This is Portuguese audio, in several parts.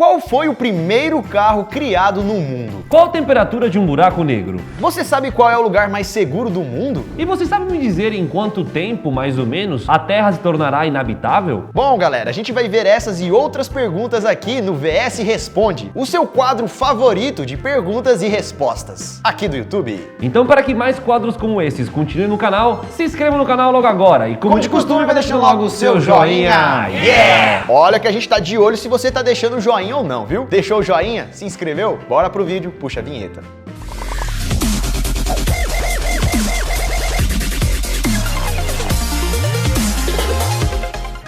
Qual foi o primeiro carro criado no mundo? Qual a temperatura de um buraco negro? Você sabe qual é o lugar mais seguro do mundo? E você sabe me dizer em quanto tempo, mais ou menos, a Terra se tornará inabitável? Bom, galera, a gente vai ver essas e outras perguntas aqui no VS Responde, o seu quadro favorito de perguntas e respostas, aqui do YouTube. Então, para que mais quadros como esses continuem no canal, se inscreva no canal logo agora e, Como de costume, vai deixando logo o seu joinha. Yeah! Olha que a gente tá de olho se você tá deixando o joinha ou não, viu? Deixou o joinha? Se inscreveu? Bora pro vídeo, puxa a vinheta.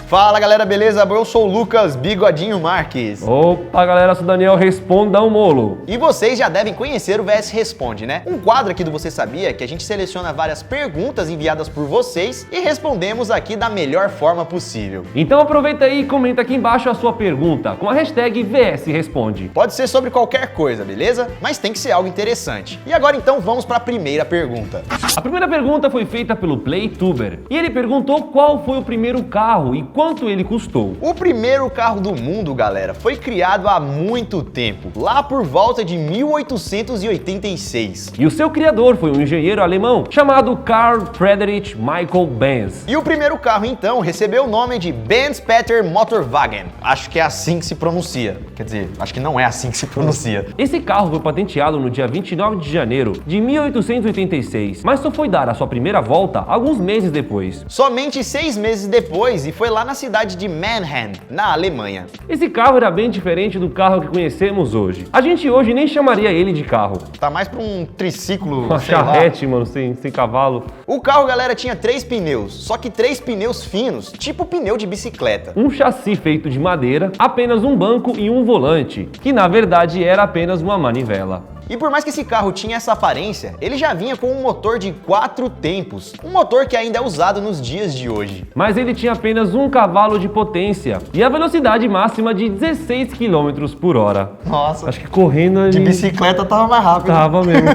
Fala galera, beleza? Eu sou o Lucas Bigodinho Marques. Opa galera, sou o Daniel Respondão Molo. E vocês já devem conhecer o VS Responde, né? Um quadro aqui do Você Sabia que a gente seleciona várias perguntas enviadas por vocês e respondemos aqui da melhor forma possível. Então aproveita aí e comenta aqui embaixo a sua pergunta com a hashtag VS Responde. Pode ser sobre qualquer coisa, beleza? Mas tem que ser algo interessante. E agora então vamos para a primeira pergunta. A primeira pergunta foi feita pelo Playtuber e ele perguntou qual foi o primeiro carro e quanto ele custou. O primeiro carro do mundo, galera, foi criado há muito tempo, lá por volta de 1886. E o seu criador foi um engenheiro alemão chamado Carl Friedrich Michael Benz. E o primeiro carro, então, recebeu o nome de Benz Peter Motorwagen. Acho que é assim que se pronuncia. Quer dizer, acho que não é assim que se pronuncia. Esse carro foi patenteado no dia 29 de janeiro de 1886, mas só foi dar a sua primeira volta alguns meses depois. Somente 6 meses depois, e foi lá na cidade de Mannheim, na Alemanha. Esse carro era bem diferente do carro que conhecemos hoje. A gente hoje nem chamaria ele de carro. Tá mais pra um triciclo, Uma charrete, mano, sem cavalo. O carro, galera, tinha 3 pneus, só que 3 pneus finos, tipo pneu de bicicleta. Um chassi feito de madeira, apenas um banco e um volante, que na verdade era apenas uma manivela. E por mais que esse carro tinha essa aparência, ele já vinha com um motor de 4 tempos, um motor que ainda é usado nos dias de hoje. Mas ele tinha apenas 1 cavalo de potência e a velocidade máxima de 16 km por hora. Nossa, acho que correndo de bicicleta tava mais rápido. Tava mesmo.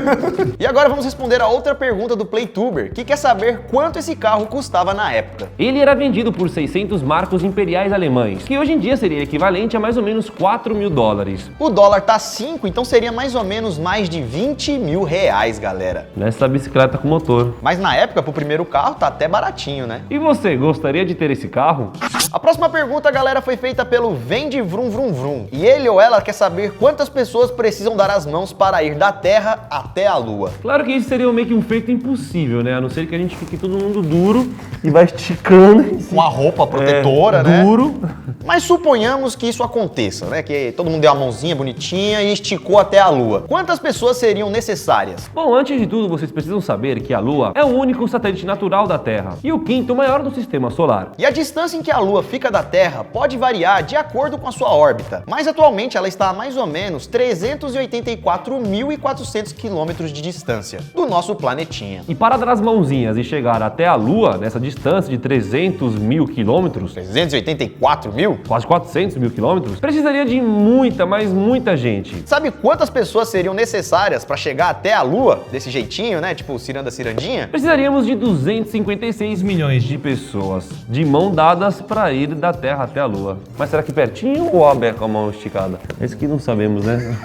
E agora vamos responder a outra pergunta do Playtuber, que quer saber quanto esse carro custava na época. Ele era vendido por 600 marcos imperiais alemães, que hoje em dia seria equivalente a mais ou menos 4 mil dólares. O dólar tá 5, então seria mais ou menos mais de 20 mil reais, galera. Nessa bicicleta com motor. Mas na época, pro primeiro carro, tá até baratinho, né? E você, gostaria de ter esse carro? A próxima pergunta, galera, foi feita pelo Vende Vrum Vrum Vrum. E ele ou ela quer saber quantas pessoas precisam dar as mãos para ir da Terra até a Lua. Claro que isso seria meio que um feito impossível, né? A não ser que a gente fique todo mundo duro e vai esticando. Com a roupa protetora, né? Duro. Mas suponhamos que isso aconteça, né? Que todo mundo deu a mãozinha bonitinha e esticou até a Lua. Quantas pessoas seriam necessárias? Bom, antes de tudo, vocês precisam saber que a Lua é o único satélite natural da Terra e o 5º maior do sistema solar. E a distância em que a Lua fica da Terra pode variar de acordo com a sua órbita, mas atualmente ela está a mais ou menos 384.400 quilômetros de distância do nosso planetinha. E para dar as mãozinhas e chegar até a Lua, nessa distância de 300 mil quilômetros, 384 mil? quase 400 mil quilômetros, precisaria de muita, mas muita gente. Sabe quantas pessoas seriam necessárias para chegar até a Lua? Desse jeitinho, né? Tipo ciranda cirandinha? Precisaríamos de 256 milhões de pessoas de mão dadas para ir da Terra até a Lua. Mas será que pertinho ou aberto com a mão esticada? Esse que não sabemos, né?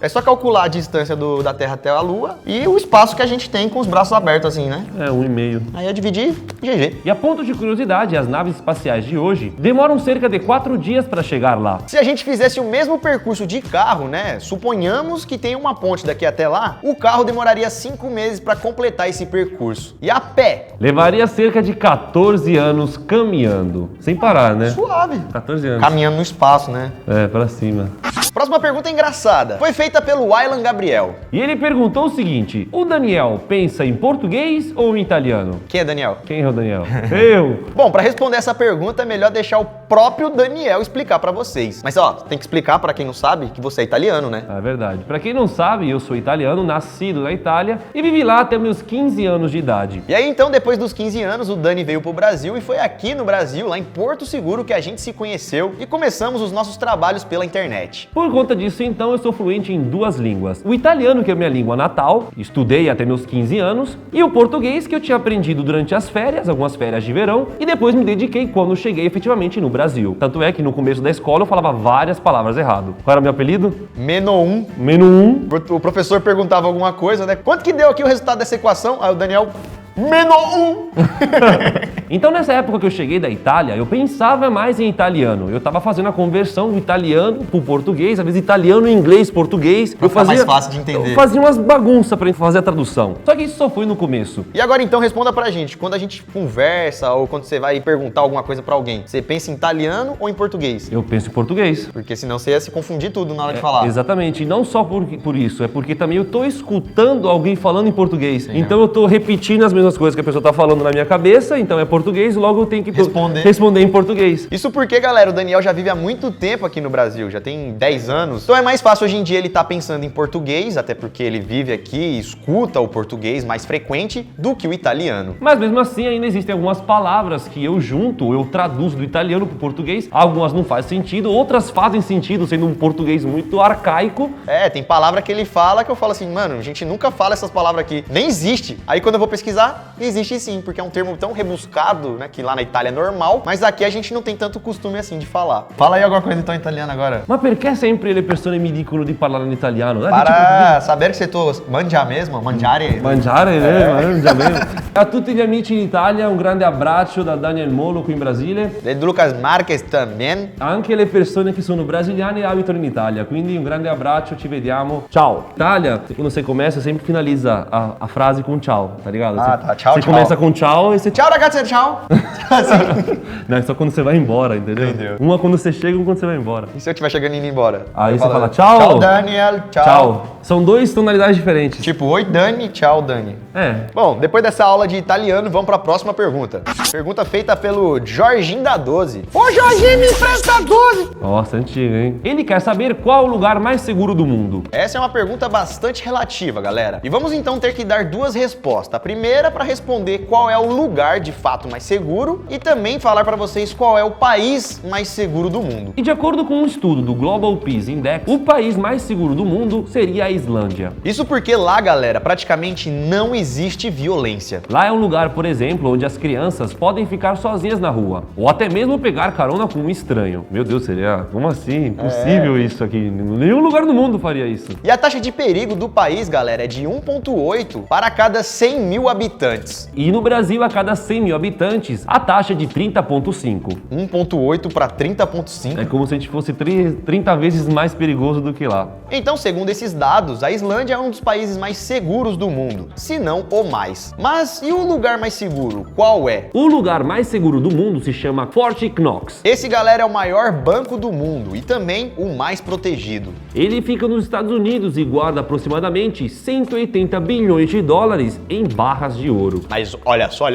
É só calcular a distância da Terra até a Lua e o espaço que a gente tem com os braços abertos assim, né? É, 1,5. Aí é dividir, GG. E a ponto de curiosidade, as naves espaciais de hoje demoram cerca de 4 dias para chegar lá. Se a gente fizesse o mesmo percurso de carro, né? Suponhamos que tem uma ponte daqui até lá, o carro demoraria 5 meses para completar esse percurso. E a pé? Levaria cerca de 14 anos caminhando. Sem parar, né? Suave. 14 anos. Caminhando no espaço, né? É, pra cima. Próxima pergunta é engraçada. Foi feita pelo Aylan Gabriel. E ele perguntou o seguinte: o Daniel pensa em português ou em italiano? Quem é Daniel? Quem é o Daniel? Eu! Bom, para responder essa pergunta é melhor deixar o próprio Daniel explicar para vocês. Mas ó, tem que explicar para quem não sabe que você é italiano, né? É verdade. Pra quem não sabe, eu sou italiano, nascido na Itália e vivi lá até meus 15 anos de idade. E aí então, depois dos 15 anos, o Dani veio pro Brasil e foi aqui no Brasil, lá em Porto Seguro, que a gente se conheceu e começamos os nossos trabalhos pela internet. Por conta disso, então, eu sou fluente em 2 línguas. O italiano, que é a minha língua natal, estudei até meus 15 anos, e o português, que eu tinha aprendido durante as férias, algumas férias de verão, e depois me dediquei quando cheguei efetivamente no Brasil. Tanto é que no começo da escola eu falava várias palavras errado. Qual era o meu apelido? Meno 1. Menu 1. O professor perguntava alguma coisa, né? Quanto que deu aqui o resultado dessa equação? Aí o Daniel... Meno 1. Então, nessa época que eu cheguei da Itália, eu pensava mais em italiano. Eu tava fazendo a conversão do italiano pro português, às vezes italiano, inglês, português. Pra ficar mais fácil de entender. Eu fazia umas bagunças pra fazer a tradução. Só que isso só foi no começo. E agora então responda pra gente, quando a gente conversa ou quando você vai perguntar alguma coisa pra alguém, você pensa em italiano ou em português? Eu penso em português. Porque senão você ia se confundir tudo na hora de falar. Exatamente, e não só por isso, é porque também eu tô escutando alguém falando em português. Sim, então eu tô repetindo as mesmas coisas que a pessoa tá falando na minha cabeça, então é português, logo eu tenho que responder em português. Isso porque, galera, o Daniel já vive há muito tempo aqui no Brasil, já tem 10 anos. Então é mais fácil hoje em dia ele tá pensando em português, até porque ele vive aqui e escuta o português mais frequente do que o italiano. Mas mesmo assim ainda existem algumas palavras que eu junto, eu traduzo do italiano pro português. Algumas não fazem sentido, outras fazem sentido, sendo um português muito arcaico. É, tem palavra que ele fala que eu falo assim, mano, a gente nunca fala essas palavras aqui, nem existe. Aí quando eu vou pesquisar, existe sim, porque é um termo tão rebuscado, né, que lá na Itália é normal, mas aqui a gente não tem tanto costume assim de falar. Fala aí alguma coisa então em italiano agora. Ma perché sempre le persone mi dicono di parlare in italiano? Para saber que você mangia mesmo, mangiare. Mangiare, né? Mangia mesmo. A tutti gli amici in Italia, un grande abbraccio da Daniel Molo qui in Brasile. E do Lucas Marques também. Anche le persone che sono brasiliane e abitano in Italia, quindi un grande abbraccio, ci vediamo. Ciao. Itália, quando você começa, sempre finaliza a frase com tchau, tá ligado? Ah, tá. Tchau, você tchau. Começa com tchau e você... Tchau, ragazzi, tchau. Não, é só quando você vai embora, entendeu? Entendeu. Uma quando você chega e uma quando você vai embora. E se eu estiver chegando e indo embora? Aí Eu você falo, fala tchau. Tchau, Daniel. Tchau. Tchau. São 2 tonalidades diferentes. Tipo, oi, Dani. Tchau, Dani. É. Bom, depois dessa aula de italiano, vamos para a próxima pergunta. Pergunta feita pelo Jorginho da 12. Ô, Jorginho, me empresta 12! Nossa, antigo, hein? Ele quer saber qual o lugar mais seguro do mundo. Essa é uma pergunta bastante relativa, galera. E vamos então ter que dar 2 respostas. A primeira para responder qual é o lugar de fato mais seguro e também falar para vocês qual é o país mais seguro do mundo. E de acordo com um estudo do Global Peace Index, o país mais seguro do mundo seria a Islândia. Isso porque lá, galera, praticamente não existe violência. Lá é um lugar, por exemplo, onde as crianças podem ficar sozinhas na rua, ou até mesmo pegar carona com um estranho. Meu Deus, seria... Como assim? Impossível isso aqui. Nenhum lugar do mundo faria isso. E a taxa de perigo do país, galera, é de 1,8 para cada 100 mil habitantes. E no Brasil, a cada 100 mil habitantes, a taxa é de 30,5. 1,8 para 30,5. É como se a gente fosse 30 vezes mais perigoso do que lá. Então, segundo esses dados, a Islândia é um dos países mais seguros do mundo, se não o mais. Mas e o lugar mais seguro? Qual é? O lugar mais seguro do mundo se chama Fort Knox. Esse, galera, é o maior banco do mundo e também o mais protegido. Ele fica nos Estados Unidos e guarda aproximadamente 180 bilhões de dólares em barras de ouro. Mas olha só,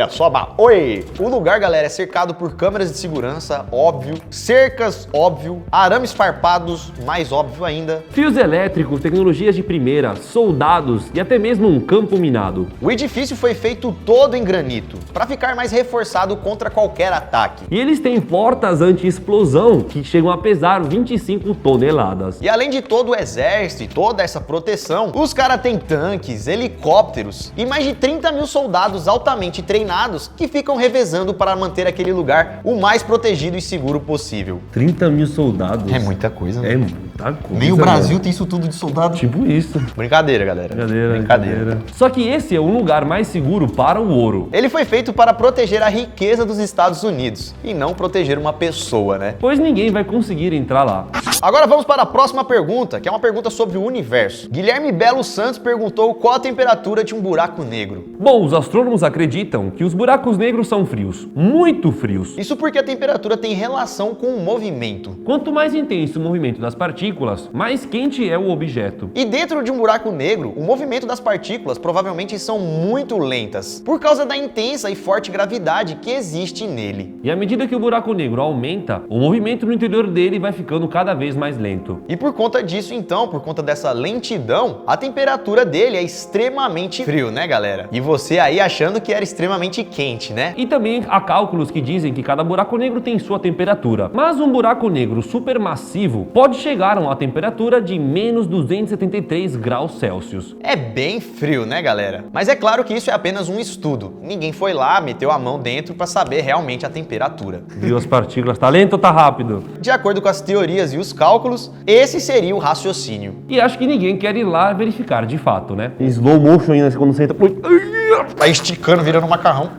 oi! O lugar, galera, é cercado por câmeras de segurança, óbvio, cercas, óbvio, arames farpados, mais óbvio ainda. Fios elétricos, tecnologias de primeira, soldados e até mesmo um campo minado. O edifício foi feito todo em granito, para ficar mais reforçado contra qualquer ataque. E eles têm portas anti-explosão que chegam a pesar 25 toneladas. E além de todo o exército e toda essa proteção, os caras têm tanques, helicópteros e mais de 30 mil soldados altamente treinados que ficam revezando para manter aquele lugar o mais protegido e seguro possível. 30 mil soldados? É muita coisa, né? É muita coisa. Nem o Brasil tem isso tudo de soldado. Tipo isso. Brincadeira, galera. Brincadeira. Só que esse é o lugar mais seguro para o ouro. Ele foi feito para proteger a riqueza dos Estados Unidos e não proteger uma pessoa, né? Pois ninguém vai conseguir entrar lá. Agora vamos para a próxima pergunta, que é uma pergunta sobre o universo. Guilherme Belo Santos perguntou qual a temperatura de um buraco negro. Bom, os astrônomos acreditam que os buracos negros são frios, muito frios. Isso porque a temperatura tem relação com o movimento. Quanto mais intenso o movimento das partículas, mais quente é o objeto. E dentro de um buraco negro, o movimento das partículas provavelmente são muito lentas, por causa da intensa e forte gravidade que existe nele. E à medida que o buraco negro aumenta, o movimento no interior dele vai ficando cada vez mais lento. E por conta disso, então, por conta dessa lentidão, a temperatura dele é extremamente frio, né, galera? E você aí achando que era extremamente quente, né? E também há cálculos que dizem que cada buraco negro tem sua temperatura. Mas um buraco negro supermassivo pode chegar chegaram a temperatura de menos 273 graus Celsius. É bem frio, né, galera? Mas é claro que isso é apenas um estudo. Ninguém foi lá, meteu a mão dentro para saber realmente a temperatura. Viu as partículas? Tá lento ou tá rápido? De acordo com as teorias e os cálculos, esse seria o raciocínio. E acho que ninguém quer ir lá verificar de fato, né? Em slow motion ainda, quando você entra... Vai esticando, virando um macarrão.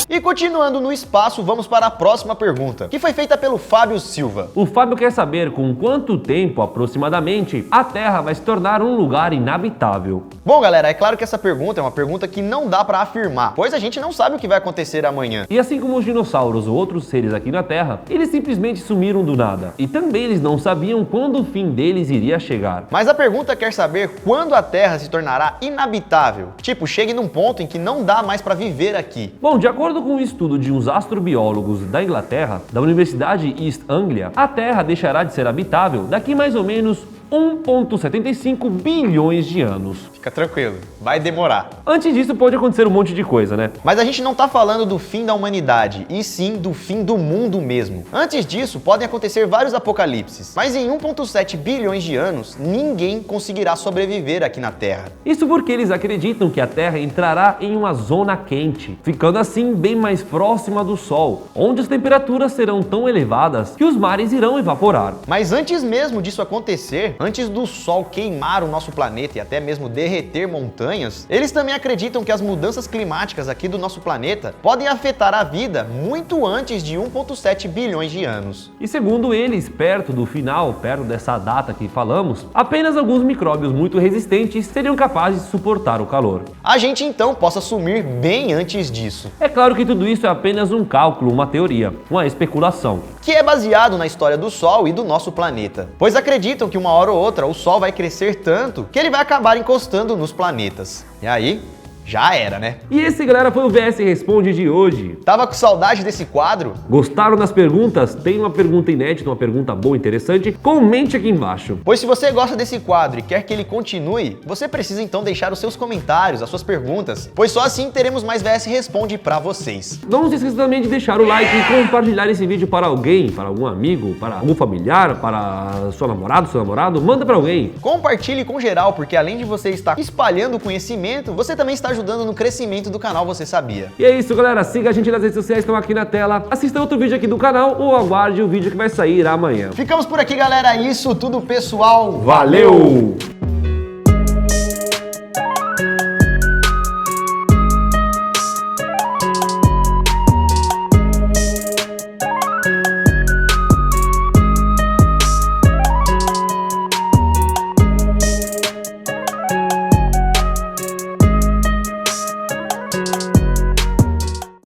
E continuando no espaço, vamos para a próxima pergunta, que foi feita pelo Fábio Silva. O Fábio quer saber com quanto tempo, aproximadamente, a Terra vai se tornar um lugar inabitável. Bom, galera, é claro que essa pergunta é uma pergunta que não dá para afirmar, pois a gente não sabe o que vai acontecer amanhã. E assim como os dinossauros ou outros seres aqui na Terra, eles simplesmente sumiram do nada. E também eles não sabiam quando o fim deles iria chegar. Mas a pergunta quer saber quando a Terra se tornará inabitável. Tipo, chegue num ponto em que não dá mais para viver aqui. Bom, de acordo com um estudo de uns astrobiólogos da Inglaterra, da Universidade East Anglia, a Terra deixará de ser habitável daqui mais ou menos 1,75 bilhões de anos. Fica tranquilo, vai demorar. Antes disso pode acontecer um monte de coisa, né? Mas a gente não tá falando do fim da humanidade, e sim do fim do mundo mesmo. Antes disso, podem acontecer vários apocalipses, mas em 1,7 bilhões de anos, ninguém conseguirá sobreviver aqui na Terra. Isso porque eles acreditam que a Terra entrará em uma zona quente, ficando assim bem mais próxima do Sol, onde as temperaturas serão tão elevadas que os mares irão evaporar. Mas antes mesmo disso acontecer, antes do Sol queimar o nosso planeta e até mesmo derreter montanhas, eles também acreditam que as mudanças climáticas aqui do nosso planeta podem afetar a vida muito antes de 1,7 bilhões de anos. E segundo eles, perto do final, perto dessa data que falamos, apenas alguns micróbios muito resistentes seriam capazes de suportar o calor. A gente então possa sumir bem antes disso. É claro que tudo isso é apenas um cálculo, uma teoria, uma especulação. Que é baseado na história do Sol e do nosso planeta. Pois acreditam que uma hora ou outra o Sol vai crescer tanto que ele vai acabar encostando nos planetas. E aí, já era, né? E esse, galera, foi o VS Responde de hoje. Tava com saudade desse quadro? Gostaram das perguntas? Tem uma pergunta inédita, uma pergunta boa, interessante? Comente aqui embaixo. Pois se você gosta desse quadro e quer que ele continue, você precisa então deixar os seus comentários, as suas perguntas, pois só assim teremos mais VS Responde pra vocês. Não se esqueça também de deixar o like e compartilhar esse vídeo para alguém, para algum amigo, para algum familiar, para sua namorada, seu namorado, manda para alguém. Compartilhe com geral, porque além de você estar espalhando conhecimento, você também está ajudando no crescimento do canal, você sabia? E é isso, galera. Siga a gente nas redes sociais, estão aqui na tela. Assista outro vídeo aqui do canal ou aguarde o vídeo que vai sair amanhã. Ficamos por aqui, galera. Isso tudo, pessoal. Valeu!